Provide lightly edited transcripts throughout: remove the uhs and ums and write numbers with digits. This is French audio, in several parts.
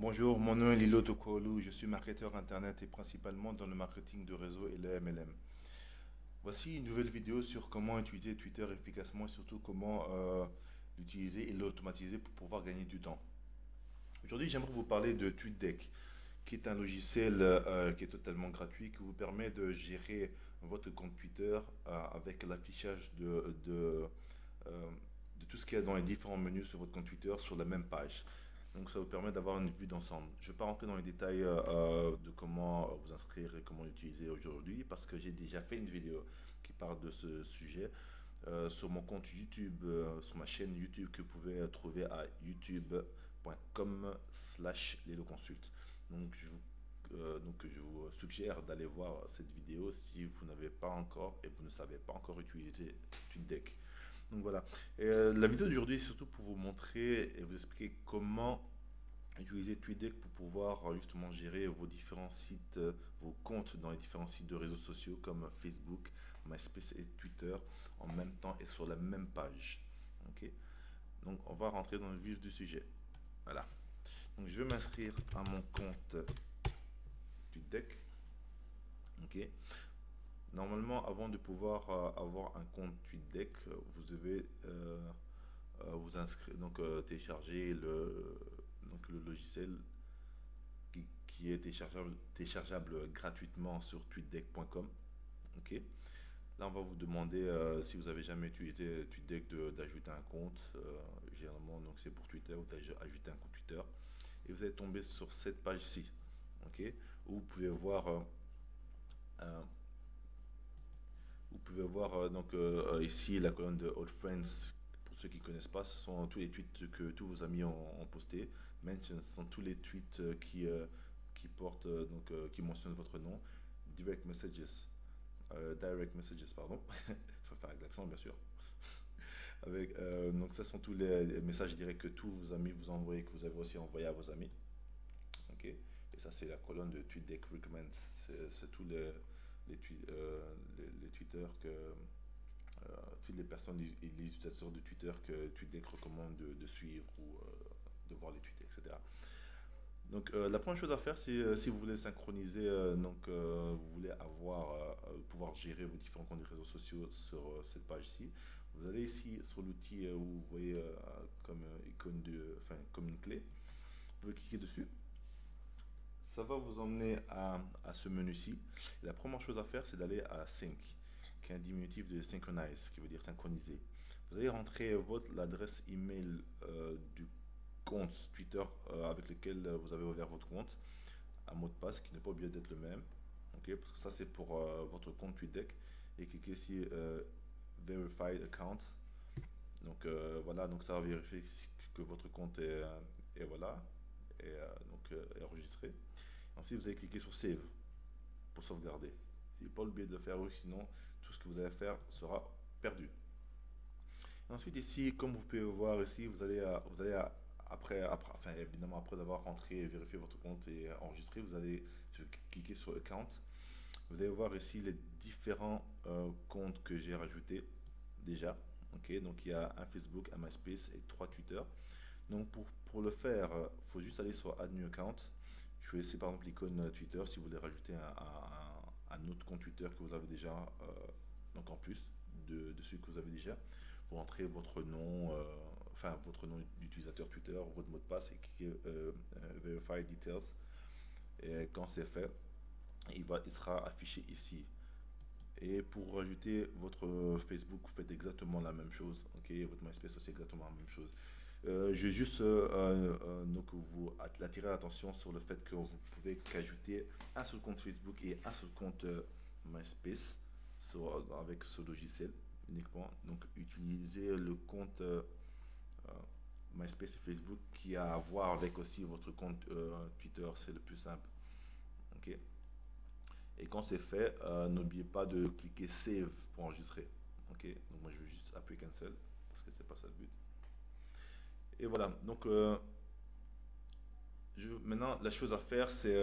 Bonjour, mon nom est Lilo Tokoolu, je suis marketeur internet et principalement dans le marketing de réseau et le MLM. Voici une nouvelle vidéo sur comment utiliser Twitter efficacement et surtout comment l'utiliser et l'automatiser pour pouvoir gagner du temps. Aujourd'hui, j'aimerais vous parler de TweetDeck, qui est un logiciel qui est totalement gratuit, qui vous permet de gérer votre compte Twitter avec l'affichage euh, de tout ce qu'il y a dans les différents menus sur votre compte Twitter sur la même page. Donc ça vous permet d'avoir une vue d'ensemble. Je ne vais pas rentrer dans les détails de comment vous inscrire et comment l'utiliser aujourd'hui parce que j'ai déjà fait une vidéo qui parle de ce sujet sur mon compte YouTube, sur ma chaîne YouTube que vous pouvez trouver à youtube.com/leloconsult. Donc je vous suggère d'aller voir cette vidéo si vous n'avez pas encore et vous ne savez pas encore utiliser TweetDeck. Donc voilà. La vidéo d'aujourd'hui est surtout pour vous montrer et vous expliquer comment utiliser TweetDeck pour pouvoir justement gérer vos différents sites, vos comptes dans les différents sites de réseaux sociaux comme Facebook, MySpace et Twitter en même temps et sur la même page. Ok. Donc on va rentrer dans le vif du sujet. Voilà. Donc je vais m'inscrire à mon compte TweetDeck. Ok. Normalement, avant de pouvoir avoir un compte TweetDeck, vous devez vous inscrire, donc télécharger le logiciel qui est téléchargeable gratuitement sur tweetdeck.com. Ok. Là, on va vous demander si vous avez jamais utilisé TweetDeck d'ajouter un compte. Généralement, donc c'est pour Twitter, vous ajouter un compte Twitter et vous allez tomber sur cette page-ci. Ok. Où euh, vous pouvez voir donc ici la colonne de Old Friends. Pour ceux qui ne connaissent pas, ce sont tous les tweets que tous vos amis ont postés. Mentions, ce sont tous les tweets qui portent qui mentionnent votre nom. Direct messages, pardon. Il faut faire avec l'accent bien sûr. Donc ça sont tous les messages directs que tous vos amis vous ont envoyés, que vous avez aussi envoyé à vos amis. Ok. Et ça c'est la colonne de TweetDeck Recommends. C'est tous les tweeters toutes les personnes et les utilisateurs de Twitter que TweetDeck recommande de suivre ou de voir les tweets, etc. Donc la première chose à faire, c'est si vous voulez synchroniser, vous voulez pouvoir gérer vos différents comptes de réseaux sociaux sur cette page ici. Vous allez ici sur l'outil où vous voyez comme icône enfin comme une clé. Vous pouvez cliquer dessus. Ça va vous emmener à ce menu-ci. La première chose à faire, c'est d'aller à Sync, qui est un diminutif de Synchronize, qui veut dire synchroniser. Vous allez rentrer l'adresse email du compte Twitter avec lequel vous avez ouvert votre compte, un mot de passe qui n'est pas obligé d'être le même, ok, parce que ça c'est pour votre compte TweetDeck, et cliquez ici Verified Account. Donc voilà, donc ça va vérifier que votre compte est voilà, est enregistré. Ensuite, vous allez cliquer sur Save pour sauvegarder. Il n'est pas oublié de le faire, oui, sinon tout ce que vous allez faire sera perdu. Ensuite, ici, comme vous pouvez voir ici, enfin, évidemment, après d'avoir rentré et vérifié votre compte et enregistré, vous allez cliquer sur Account. Vous allez voir ici les différents comptes que j'ai rajoutés déjà. Ok, donc il y a un Facebook, un MySpace et 3 Twitter. Donc pour le faire, il faut juste aller sur Add New Account. Je vais laisser par exemple l'icône Twitter si vous voulez rajouter un autre compte Twitter que vous avez déjà, donc en plus de celui que vous avez déjà. Vous rentrez votre nom, enfin votre nom d'utilisateur Twitter, votre mot de passe et cliquez Verify Details. Et quand c'est fait, il sera affiché ici. Et pour rajouter votre Facebook, vous faites exactement la même chose. Ok, votre MySpace aussi exactement la même chose. Je vais juste donc vous attirer l'attention sur le fait que vous pouvez qu'ajouter un seul compte Facebook et un seul compte MySpace avec ce logiciel uniquement. Donc utilisez le compte MySpace et Facebook qui a à voir avec aussi votre compte Twitter, c'est le plus simple. Ok. Et quand c'est fait, n'oubliez pas de cliquer Save pour enregistrer. Ok. Donc moi je vais juste appuyer Cancel parce que c'est pas ça le but. Et voilà. Donc maintenant, la chose à faire, c'est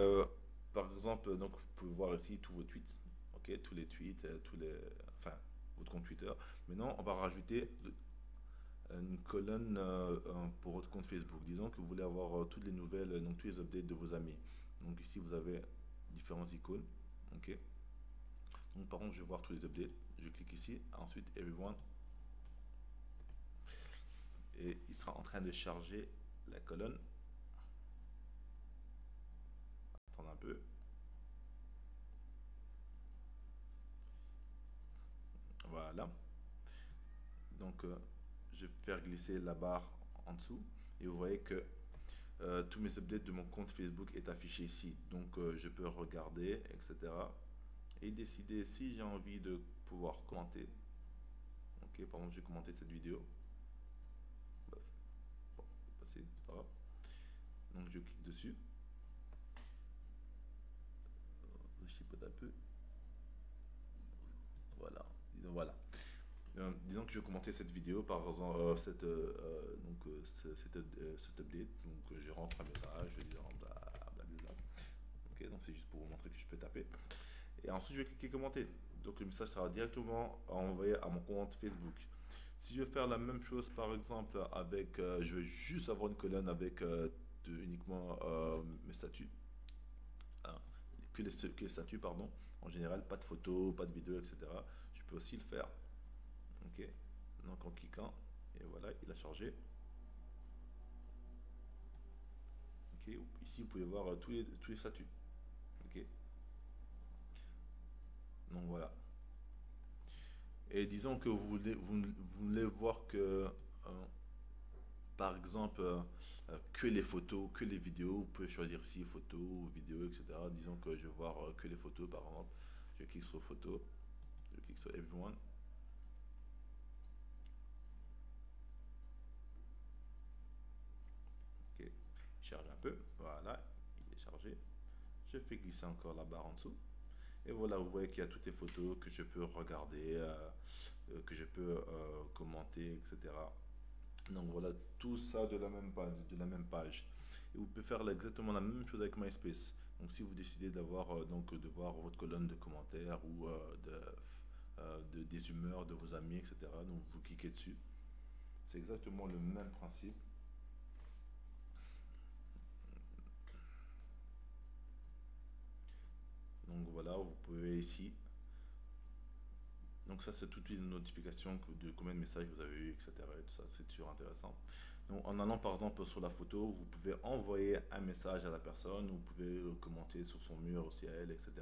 par exemple, donc vous pouvez voir ici tous vos tweets, ok, tous les tweets, enfin, votre compte Twitter. Maintenant, on va rajouter une colonne pour votre compte Facebook. Disons que vous voulez avoir toutes les nouvelles, donc tous les updates de vos amis. Donc ici vous avez différentes icônes. Ok. Donc par contre je vais voir tous les updates. Je clique ici, ensuite everyone. Et il sera en train de charger la colonne. Attends un peu. Voilà. Donc je vais faire glisser la barre en dessous. Et vous voyez que tous mes updates de mon compte Facebook est affiché ici. Donc je peux regarder, etc. Et décider si j'ai envie de pouvoir commenter. Ok, par exemple, j'ai commenté cette vidéo. Bref, bon, c'est pas grave. Donc je clique dessus. Je chipote un peu. Voilà. Disons, voilà. Disons que je commentais cette vidéo, par exemple, cet update. Donc je rentre un message, je dis blablabla. Ok, donc c'est juste pour vous montrer que je peux taper. Et ensuite je vais cliquer commenter. Donc le message sera directement envoyé à mon compte Facebook. Si je veux faire la même chose par exemple avec, je veux juste avoir une colonne avec uniquement mes statuts, hein, que les statuts pardon, en général pas de photos, pas de vidéos, etc. Je peux aussi le faire. Ok, donc en cliquant, et voilà, il a chargé. Ok, ici vous pouvez voir tous les statuts. Ok, donc voilà. Et disons que vous voulez voir que par exemple, que les photos, que les vidéos. Vous pouvez choisir ici photos, vidéos, etc. Disons que je veux voir que les photos, par exemple. Je clique sur photos, je clique sur everyone. Ok, il charge un peu. Voilà, il est chargé. Je fais glisser encore la barre en dessous. Et voilà, vous voyez qu'il y a toutes les photos que je peux regarder, que je peux commenter, etc. Donc voilà, tout ça de la même page. Et vous pouvez faire exactement la même chose avec MySpace. Donc si vous décidez d'avoir de voir votre colonne de commentaires ou des humeurs de vos amis, etc. Donc vous cliquez dessus. C'est exactement le même principe. Donc voilà, vous pouvez ici. Donc ça c'est toutes les notifications de combien de messages vous avez eu, etc. Et tout ça, c'est toujours intéressant. Donc, en allant par exemple sur la photo, vous pouvez envoyer un message à la personne, vous pouvez commenter sur son mur aussi à elle, etc.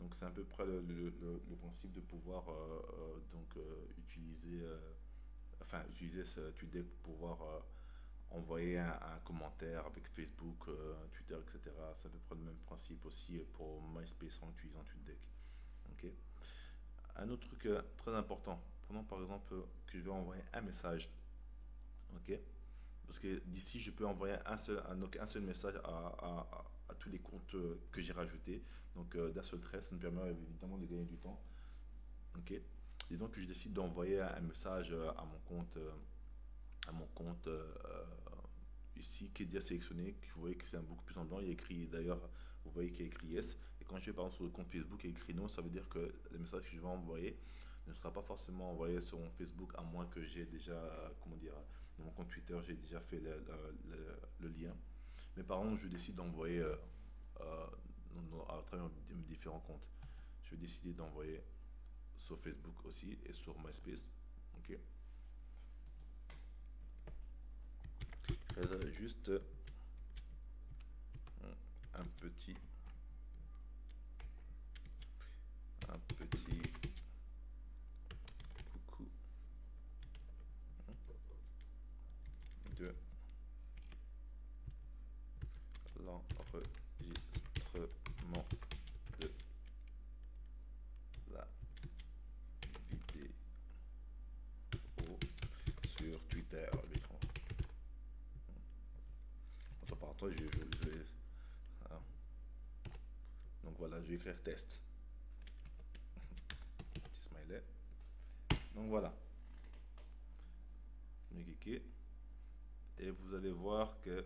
Donc c'est à peu près le principe de pouvoir utiliser ce TweetDeck pour pouvoir envoyer un commentaire avec Facebook, Twitter, etc. C'est à peu près le même principe aussi pour MySpace en utilisant TweetDeck. Ok. Un autre truc très important, prenons par exemple que je vais envoyer un message. Ok. Parce que d'ici, je peux envoyer un seul message à tous les comptes que j'ai rajoutés. Donc d'un seul trait, ça me permet évidemment de gagner du temps. Ok. Disons que je décide d'envoyer un message à mon compte ici qui est déjà sélectionné. Vous voyez que c'est un beaucoup plus en blanc. Il y a écrit d'ailleurs, vous voyez qu'il y a écrit yes. Et quand je vais par exemple sur le compte Facebook et écrit non, ça veut dire que le message que je vais envoyer ne sera pas forcément envoyé sur mon Facebook à moins que j'ai déjà, comment dire, dans mon compte Twitter, j'ai déjà fait le lien. Mais par contre, je décide d'envoyer euh, à travers mes différents comptes. Je vais décider d'envoyer sur Facebook aussi et sur MySpace. Ok. Juste un petit coucou de l'enregistrement de la vidéo sur Twitter. Attends, par contre, hein. Donc voilà, je vais écrire test. Petit smiley. Donc voilà. Je vais cliquer. Et vous allez voir que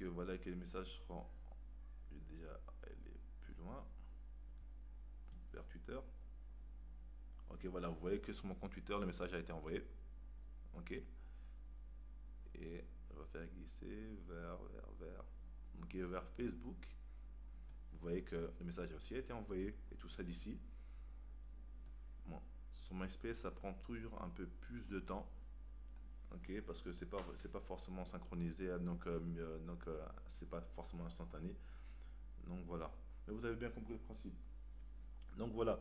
voilà que les messages seront déjà aller plus loin vers Twitter. Ok, voilà, vous voyez que sur mon compte Twitter, le message a été envoyé. Ok. Et on va faire glisser vers Facebook. Vous voyez que le message a aussi été envoyé et tout ça d'ici. Bon, sur MySpace, ça prend toujours un peu plus de temps. Ok, parce que c'est pas forcément synchronisé, c'est pas forcément instantané. Donc voilà. Mais vous avez bien compris le principe. Donc voilà.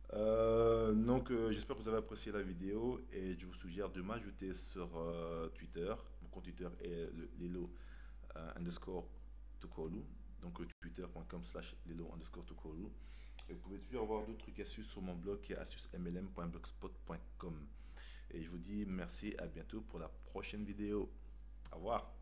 J'espère que vous avez apprécié la vidéo et je vous suggère de m'ajouter sur Twitter. Mon compte Twitter est Lilo underscore Tokolu. Donc twitter.com/Lilo underscore Tokolu. Et vous pouvez toujours avoir d'autres trucs astuces sur mon blog qui est astucesmlm.blogspot.com. Et je vous dis merci, à bientôt pour la prochaine vidéo. Au revoir.